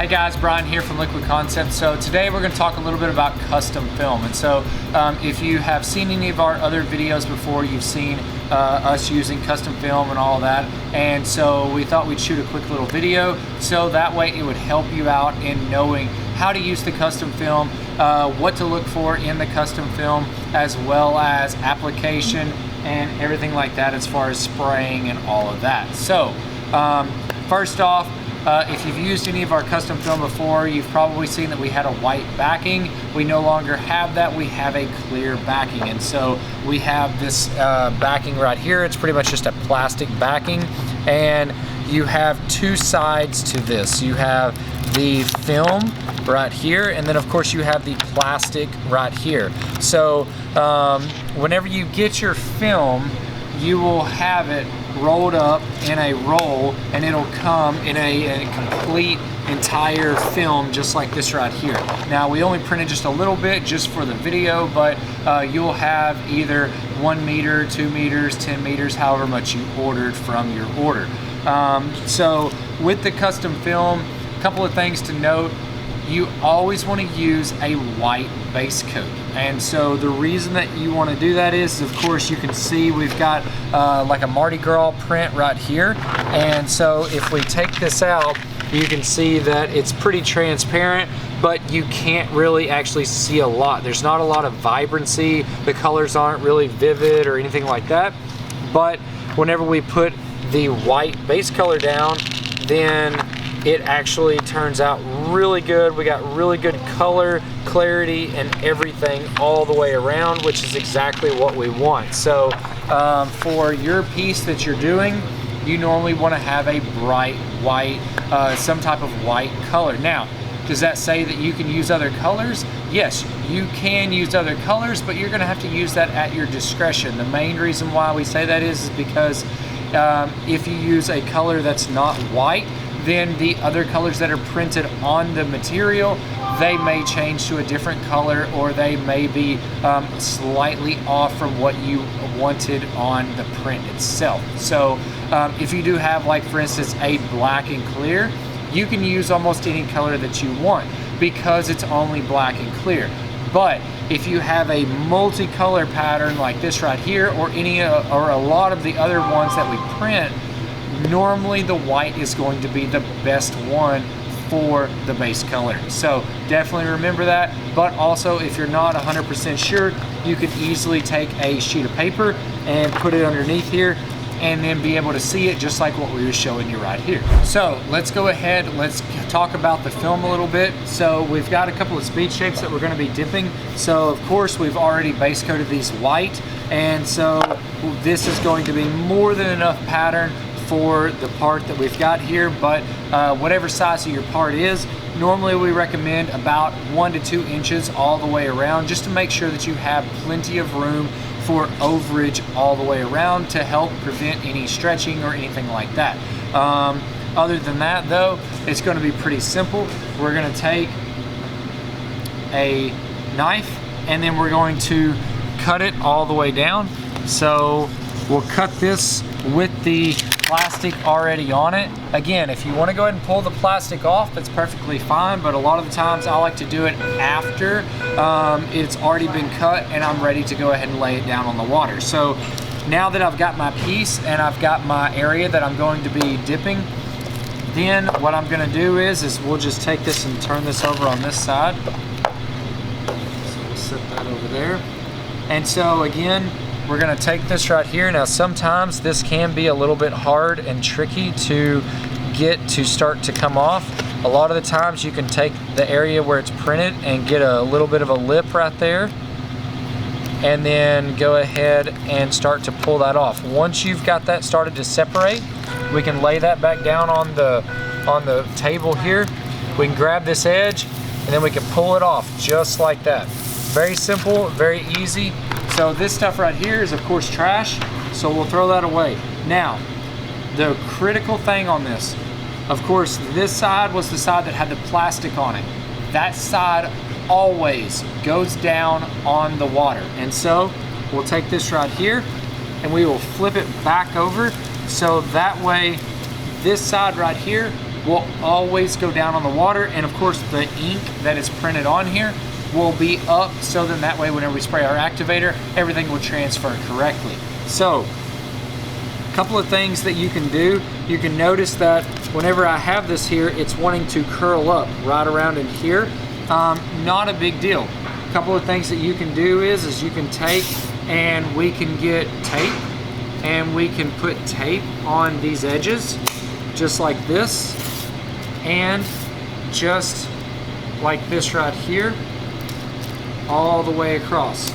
Hey guys, Bryan here from Liquid Concepts. So today we're going to talk a little bit about custom film. And so if you have seen any of our other videos before, you've seen us using custom film and all that. And so we thought we'd shoot a quick little video so that way it would help you out in knowing how to use the custom film, what to look for in the custom film, as well as application and everything like that as far as spraying and all of that. So first off, if you've used any of our custom film before, you've probably seen that we had a white backing. We no longer have that. We have a clear backing. And so we have this backing right here. It's pretty much just a plastic backing. And you have two sides to this. You have the film right here, and then of course you have the plastic right here. So whenever you get your film, you will have it rolled up in a roll, and it'll come in a complete entire film just like this right here. Now we only printed just a little bit just for the video, but you'll have either 1 meter, 2 meters, 10 meters, however much you ordered from your order. So with the custom film, a couple of things to note. You always want to use a white base coat, and so the reason that you want to do that is, of course, you can see we've got like a Mardi Gras print right here, and so if we take this out, you can see that it's pretty transparent, but you can't really actually see a lot. There's not a lot of vibrancy. The colors aren't really vivid or anything like that, but whenever we put the white base color down, then it actually turns out really good. We got really good color, clarity, and everything all the way around, which is exactly what we want. So for your piece that you're doing, you normally want to have a bright white, some type of white color. Now, does that say that you can use other colors? Yes, you can use other colors, but you're gonna have to use that at your discretion. The main reason why we say that is because if you use a color that's not white, then the other colors that are printed on the material, they may change to a different color, or they may be slightly off from what you wanted on the print itself. So if you do have, like for instance, a black and clear, you can use almost any color that you want because it's only black and clear. But if you have a multicolor pattern like this right here, or a lot of the other ones that we print, normally the white is going to be the best one for the base color. So definitely remember that. But also, if you're not 100% sure, you could easily take a sheet of paper and put it underneath here, and then be able to see it just like what we were showing you right here. So let's go ahead, let's talk about the film a little bit. So we've got a couple of speed shapes that we're gonna be dipping. So of course we've already base coated these white, and so this is going to be more than enough pattern for the part that we've got here. But whatever size of your part is, normally we recommend about 1 to 2 inches all the way around, just to make sure that you have plenty of room for overage all the way around to help prevent any stretching or anything like that. Other than that though, it's going to be pretty simple. We're going to take a knife, and then we're going to cut it all the way down. So we'll cut this with the plastic already on it. Again, if you want to go ahead and pull the plastic off, that's perfectly fine, but a lot of the times I like to do it after it's already been cut and I'm ready to go ahead and lay it down on the water. So now that I've got my piece and I've got my area that I'm going to be dipping, then what I'm going to do is we'll just take this and turn this over on this side. So we'll set that over there. And so again, we're going to take this right here. Now sometimes this can be a little bit hard and tricky to get to start to come off. A lot of the times you can take the area where it's printed and get a little bit of a lip right there, and then go ahead and start to pull that off. Once you've got that started to separate, we can lay that back down on the table here. We can grab this edge, and then we can pull it off just like that. Very simple, very easy. So this stuff right here is of course trash, so we'll throw that away. Now, the critical thing on this, of course, this side was the side that had the plastic on it. That side always goes down on the water. And so we'll take this right here and we will flip it back over, so that way this side right here will always go down on the water, and of course the ink that is printed on here will be up, so then that way whenever we spray our activator, everything will transfer correctly. So a couple of things that you can do. You can notice that whenever I have this here, it's wanting to curl up right around in here. Not a big deal. A couple of things that you can do is you can take and we can get tape, and we can put tape on these edges just like this, and just like this right here, all the way across.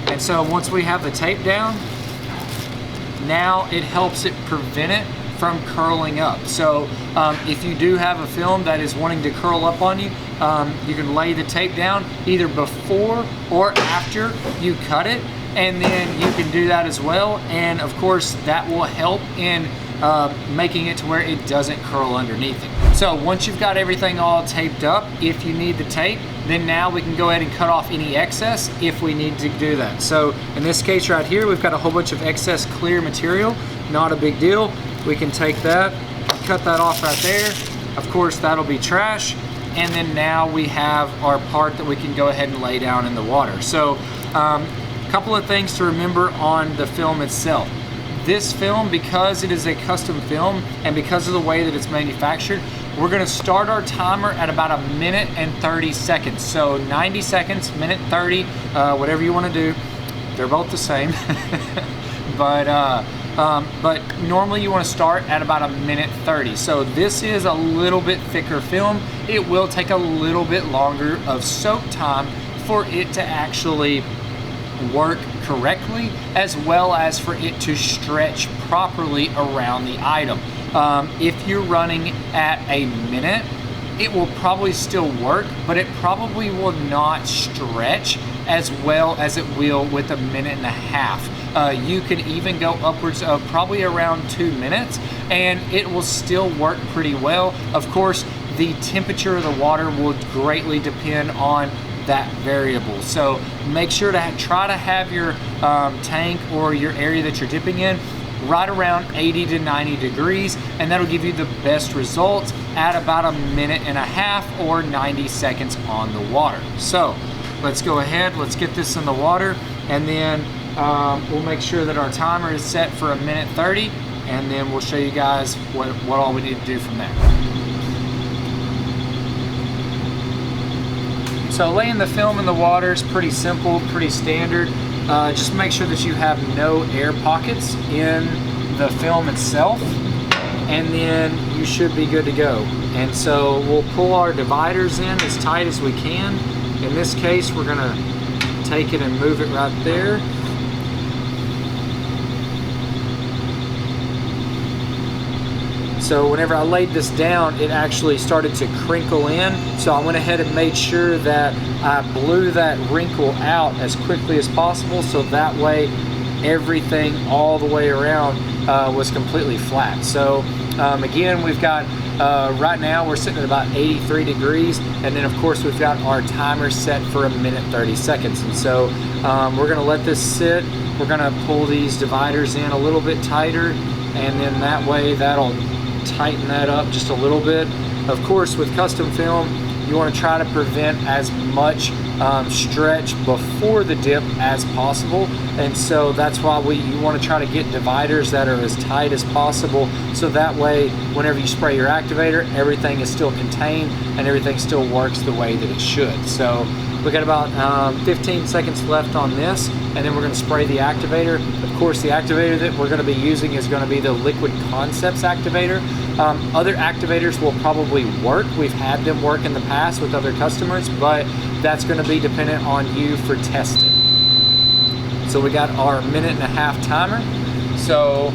And so once we have the tape down, now it helps it prevent it from curling up. So if you do have a film that is wanting to curl up on you, you can lay the tape down either before or after you cut it, and then you can do that as well. And of course that will help in making it to where it doesn't curl underneath it. So once you've got everything all taped up, if you need the tape, then now we can go ahead and cut off any excess if we need to do that. So in this case right here, we've got a whole bunch of excess clear material. Not a big deal. We can take that, cut that off right there. Of course, that'll be trash. And then now we have our part that we can go ahead and lay down in the water. So a couple of things to remember on the film itself. This film, because it is a custom film and because of the way that it's manufactured, we're gonna start our timer at about 1 minute and 30 seconds. So 90 seconds, minute 30, whatever you wanna do. They're both the same. But normally you wanna start at about 1 minute 30. So this is a little bit thicker film. It will take a little bit longer of soak time for it to actually work correctly, as well as for it to stretch properly around the item. If you're running at 1 minute, it will probably still work, but it probably will not stretch as well as it will with 1.5 minutes. You can even go upwards of probably around 2 minutes, and it will still work pretty well. Of course, the temperature of the water will greatly depend on that variable. So make sure to try to have your tank or your area that you're dipping in right around 80 to 90 degrees, and that'll give you the best results at about 1.5 minutes or 90 seconds on the water. So let's go ahead, let's get this in the water, and then we'll make sure that our timer is set for 1 minute 30, and then we'll show you guys what all we need to do from there. So laying the film in the water is pretty simple, pretty standard. Just make sure that you have no air pockets in the film itself, and then you should be good to go. And so we'll pull our dividers in as tight as we can. In this case, we're gonna take it and move it right there. So whenever I laid this down, it actually started to crinkle in. So I went ahead and made sure that I blew that wrinkle out as quickly as possible, so that way everything all the way around was completely flat. So again, we've got, right now we're sitting at about 83 degrees, and then of course we've got our timer set for 1 minute 30 seconds. And so we're gonna let this sit. We're gonna pull these dividers in a little bit tighter, and then that way that'll tighten that up just a little bit. Of course, with custom film, you want to try to prevent as much stretch before the dip as possible, and so that's why you want to try to get dividers that are as tight as possible, so that way whenever you spray your activator, everything is still contained and everything still works the way that it should. So we got about 15 seconds left on this, and then we're going to spray the activator. Of course, the activator that we're going to be using is going to be the Liquid Concepts activator. Other activators will probably work. We've had them work in the past with other customers, but that's going to be dependent on you for testing. So we got our 1.5 minute timer. So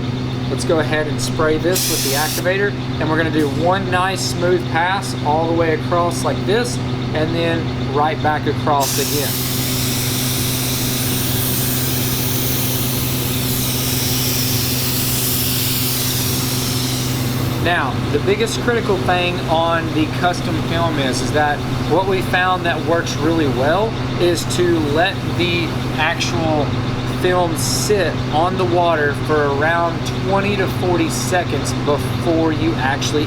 let's go ahead and spray this with the activator, and we're going to do one nice smooth pass all the way across like this, and then right back across again. Now, the biggest critical thing on the custom film is that what we found that works really well is to let the actual film sit on the water for around 20 to 40 seconds before you actually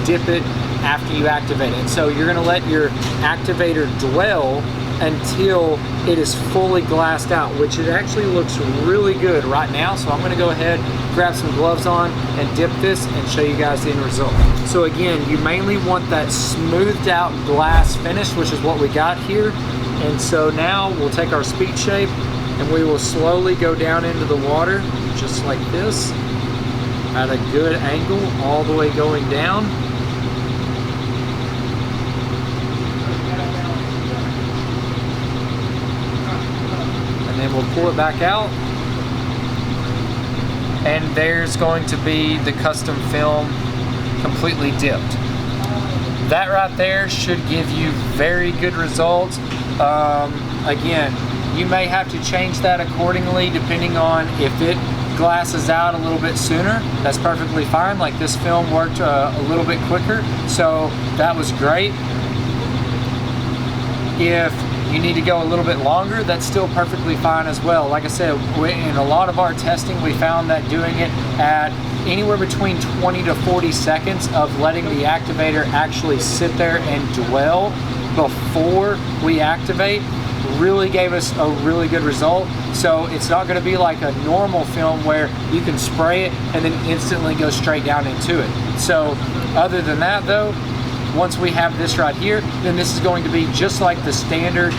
dip it after you activate it. So you're gonna let your activator dwell until it is fully glassed out, which it actually looks really good right now. So I'm gonna go ahead, grab some gloves on and dip this and show you guys the end result. So again, you mainly want that smoothed out glass finish, which is what we got here. And so now we'll take our speed shape and we will slowly go down into the water, just like this, at a good angle, all the way going down. And then we'll pull it back out. And there's going to be the custom film completely dipped. That right there should give you very good results. Again, you may have to change that accordingly depending on if it glasses out a little bit sooner. That's perfectly fine. Like this film worked a little bit quicker, so that was great. If you need to go a little bit longer, that's still perfectly fine as well. Like I said, in a lot of our testing, we found that doing it at anywhere between 20 to 40 seconds of letting the activator actually sit there and dwell before we activate really gave us a really good result. So it's not going to be like a normal film where you can spray it and then instantly go straight down into it. So other than that though, once we have this right here, then this is going to be just like the standard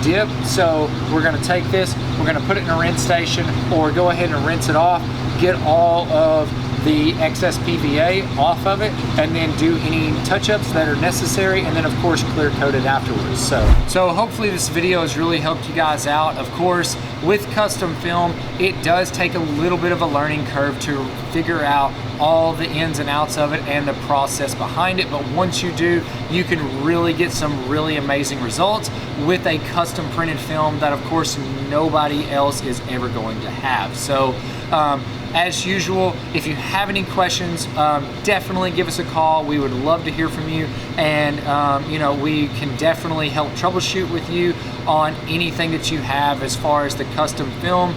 dip. So we're going to take this, we're going to put it in a rinse station or go ahead and rinse it off, get all of the excess PVA off of it, and then do any touch-ups that are necessary, and then of course clear coat it afterwards. So hopefully this video has really helped you guys out. Of course, with custom film, it does take a little bit of a learning curve to figure out all the ins and outs of it and the process behind it, but once you do, you can really get some really amazing results with a custom printed film that of course nobody else is ever going to have. So as usual, if you have any questions, definitely give us a call. We would love to hear from you, and you know, we can definitely help troubleshoot with you on anything that you have as far as the custom film.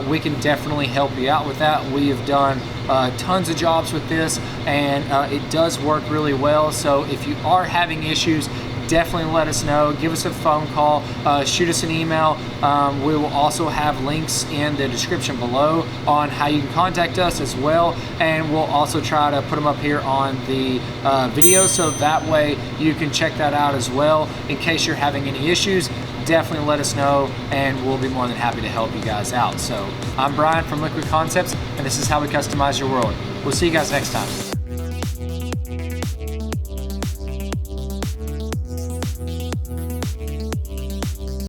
We can definitely help you out with that. We have done tons of jobs with this, and it does work really well. So if you are having issues, definitely let us know. Give us a phone call, shoot us an email. We will also have links in the description below on how you can contact us as well, and we'll also try to put them up here on the video, so that way you can check that out as well. In case you're having any issues, definitely let us know, and we'll be more than happy to help you guys out. So I'm Bryan from Liquid Concepts, and this is how we customize your world. We'll see you guys next time.